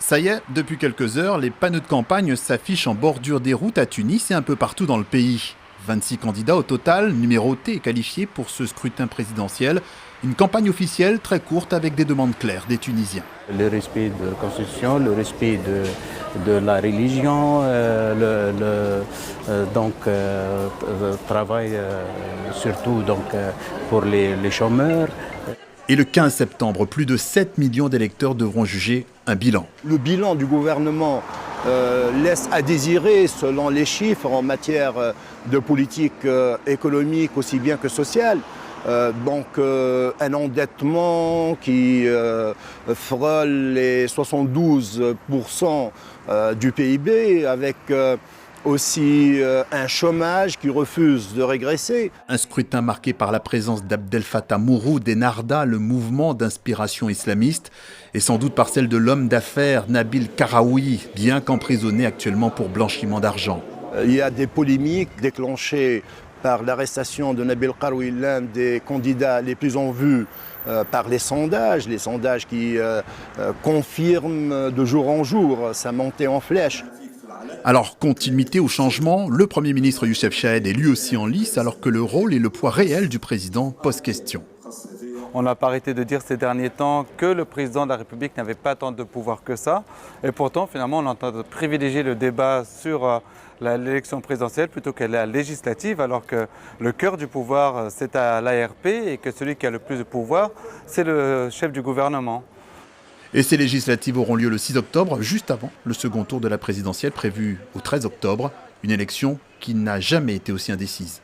Ça y est, depuis quelques heures, les panneaux de campagne s'affichent en bordure des routes à Tunis et un peu partout dans le pays. 26 candidats au total, numérotés et qualifiés pour ce scrutin présidentiel. Une campagne officielle très courte avec des demandes claires des Tunisiens. Le respect de la Constitution, le respect de la religion, travail surtout pour les chômeurs. Et le 15 septembre, plus de 7 millions d'électeurs devront juger un bilan. Le bilan du gouvernement laisse à désirer selon les chiffres en matière de politique économique aussi bien que sociale. Un endettement qui frôle les 72% du PIB avec aussi un chômage qui refuse de régresser. Un scrutin marqué par la présence d'Abdel Fattah Mouroud et Narda, le mouvement d'inspiration islamiste, et sans doute par celle de l'homme d'affaires Nabil Karaoui, bien qu'emprisonné actuellement pour blanchiment d'argent. Il y a des polémiques déclenchées par l'arrestation de Nabil Karaoui, l'un des candidats les plus en vue par les sondages qui confirment de jour en jour sa montée en flèche. Alors, continuité ou changement, le Premier ministre Youssef Chahed est lui aussi en lice alors que le rôle et le poids réel du président posent question. On n'a pas arrêté de dire ces derniers temps que le président de la République n'avait pas tant de pouvoir que ça. Et pourtant, finalement, on entend privilégier le débat sur l'élection présidentielle plutôt qu'à la législative, alors que le cœur du pouvoir, c'est à l'ARP et que celui qui a le plus de pouvoir, c'est le chef du gouvernement. Et ces législatives auront lieu le 6 octobre, juste avant le second tour de la présidentielle prévu au 13 octobre, une élection qui n'a jamais été aussi indécise.